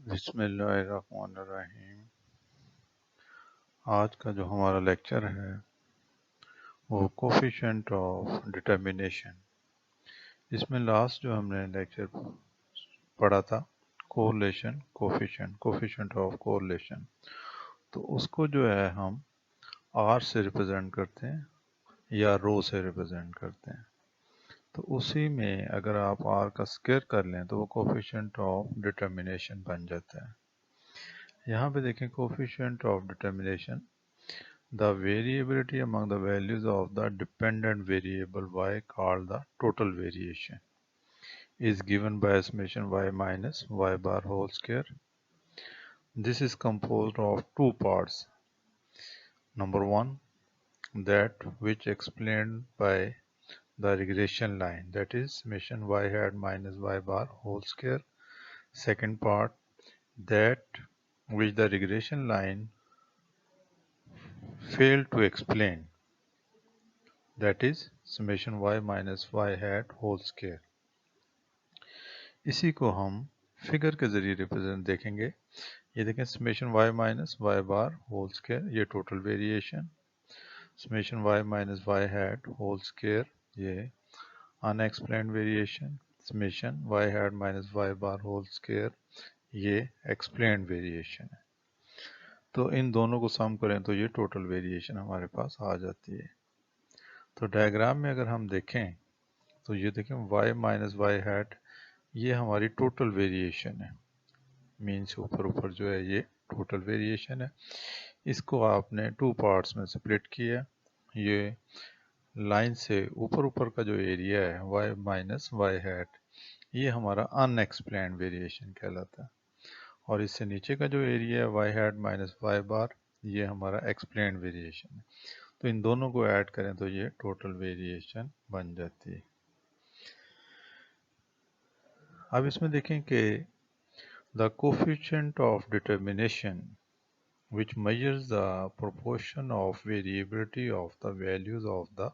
بسم اللہ الرحمن الرحیم۔ آج کا جو ہمارا لیکچر ہے وہ کوفیشنٹ آف ڈٹرمنیشن۔ اس میں لاسٹ جو ہم نے لیکچر پڑھا تھا کوریلیشن کوفیشنٹ آف کوریلیشن، تو اس کو جو ہے ہم آر سے ریپرزینٹ کرتے ہیں یا رو سے ریپرزینٹ کرتے ہیں۔ تو اسی میں اگر آپ آر کا اسکوائر کر لیں تو وہ کوفیشنٹ آف ڈٹرمنیشن بن جاتا ہے۔ یہاں پہ دیکھیں coefficient of determination, the variability among the values of the dependent variable y called the total variation is given by summation y minus y bar whole square. This is composed of two parts. Number one, that which explained by the regression line, that is summation y hat minus y bar whole square. Second part, that which the regression line failed to explain, that is summation y minus y hat whole square. اسی کو ہم figure کے ذریعے represent دیکھیں گے۔ یہ دیکھیں summation y minus y bar whole square, یہ total variation, summation y minus y hat whole square, یہ unexplained variation, summation y hat minus y bar whole square, یہ ایکسپلینڈ ویریشن ہے۔ تو ان دونوں کو سم کریں تو یہ ٹوٹل ویریشن ہمارے پاس آ جاتی ہے۔ تو ڈائیگرام میں اگر ہم دیکھیں تو یہ دیکھیں y مائنس وائی ہیٹ، یہ ہماری ٹوٹل ویریشن ہے، مین سے اوپر جو ہے یہ ٹوٹل ویریشن ہے۔ اس کو آپ نے ٹو پارٹس میں سپلٹ کیا۔ یہ لائن سے اوپر کا جو ایریا ہے y مائنس وائی ہیٹ، یہ ہمارا ان ایکسپلینڈ ویریشن کہلاتا ہے، اور اس سے نیچے کا جو ایریا ہے وائی ہیٹ مائنس وائی بار، یہ ہمارا ایکسپلینڈ ویریشن ہے۔ تو ان دونوں کو ایڈ کریں تو یہ ٹوٹل ویریشن بن جاتی ہے۔ اب اس میں دیکھیں کہ the coefficient of determination which measures the proportion of variability of the values of the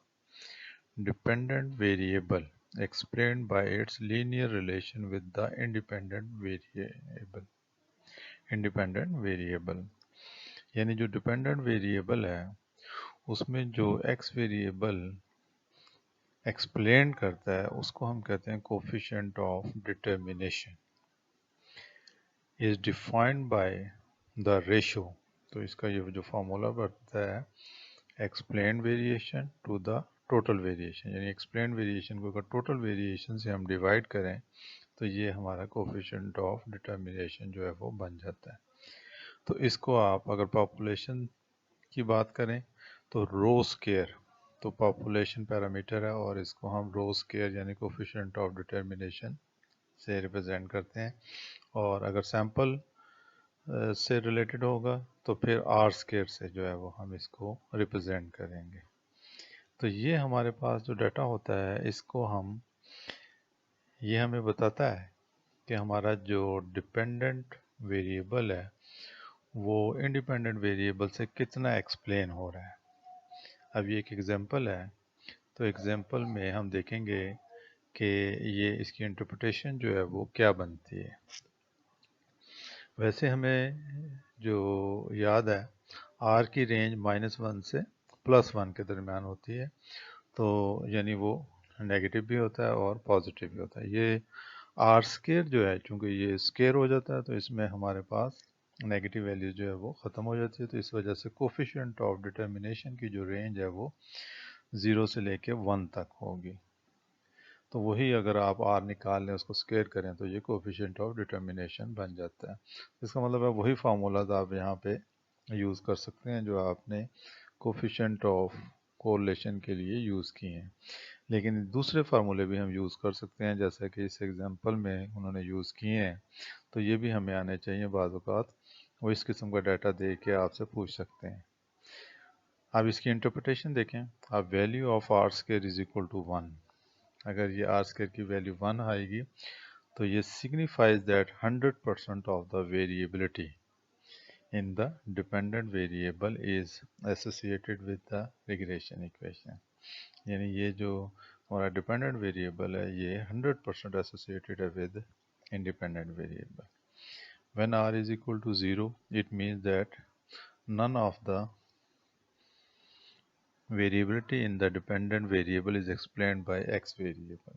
dependent variable explained by its linear relation with the independent variable یعنی جو ڈپینڈنٹ ویریبل ہے اس میں جو ایکس ویریبل ایکسپلین کرتا ہے اس کو ہم کہتے ہیں coefficient of determination is defined by the ratio. تو اس کا یہ جو فارمولا بنتا ہے explained variation to the total variation, یعنی ایکسپلینڈ ویریشن کو اگر ٹوٹل ویریشن سے ہم ڈیوائڈ کریں تو یہ ہمارا کوفیشنٹ آف ڈٹرمنیشن جو ہے وہ بن جاتا ہے۔ تو اس کو آپ اگر پاپولیشن کی بات کریں تو رو اسکیئر، تو پاپولیشن پیرامیٹر ہے اور اس کو ہم رو اسکیئر یعنی کوفیشنٹ آف ڈٹرمنیشن سے ریپرزینٹ کرتے ہیں، اور اگر سیمپل سے ریلیٹڈ ہوگا تو پھر آر اسکیئر سے جو ہے وہ ہم اس کو ریپرزینٹ کریں گے۔ تو یہ ہمارے پاس جو ڈیٹا ہوتا ہے اس کو یہ ہمیں بتاتا ہے کہ ہمارا جو ڈپینڈنٹ ویریبل ہے وہ انڈیپینڈنٹ ویریبل سے کتنا ایکسپلین ہو رہا ہے۔ اب یہ ایک ایگزامپل ہے، تو ایگزامپل میں ہم دیکھیں گے کہ یہ اس کی انٹرپریٹیشن جو ہے وہ کیا بنتی ہے۔ ویسے ہمیں جو یاد ہے آر کی رینج -1 سے +1 کے درمیان ہوتی ہے، تو یعنی وہ نیگیٹو بھی ہوتا ہے اور پازیٹیو بھی ہوتا ہے۔ یہ آر اسکیئر جو ہے چونکہ یہ اسکیئر ہو جاتا ہے تو اس میں ہمارے پاس نیگیٹو ویلیو جو ہے وہ ختم ہو جاتی ہے، تو اس وجہ سے کوفیشنٹ آف ڈٹرمنیشن کی جو رینج ہے وہ 0 سے لے کے 1 تک ہوگی۔ تو وہی اگر آپ آر نکال لیں اس کو اسکیئر کریں تو یہ کوفیشنٹ آف ڈٹرمنیشن بن جاتا ہے۔ اس کا مطلب ہے وہی فارمولاز آپ یہاں پہ یوز کر سکتے ہیں جو آپ نے کوفیشنٹ آف کوریلیشن کے لیے یوز کیے ہیں، لیکن دوسرے فارمولے بھی ہم یوز کر سکتے ہیں جیسا کہ اس ایگزامپل میں انہوں نے یوز کیے ہیں، تو یہ بھی ہمیں آنے چاہیے۔ بعض اوقات وہ اس قسم کا ڈیٹا دے کے آپ سے پوچھ سکتے ہیں۔ اب اس کی انٹرپریٹیشن دیکھیں، اب value of R square is equal to 1، اگر یہ آر اسکوائر کی ویلیو 1 آئے گی تو یہ signifies that 100% of the variability in the dependent variable is associated with the regression equation، یعنی یہ جو ہمارا ڈپینڈنٹ ویریبل ہے یہ 100% associated ہے with independent variable۔ When r is equal to 0, it means that none of the variability in the dependent variable is explained by x variable.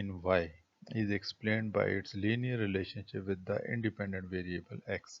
in y is explained by its linear relationship with the independent variable x.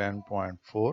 10.4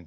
n.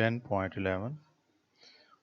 10.11.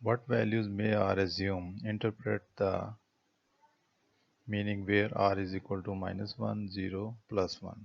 what values may r assume interpret the meaning where r is equal to -1 0 +1.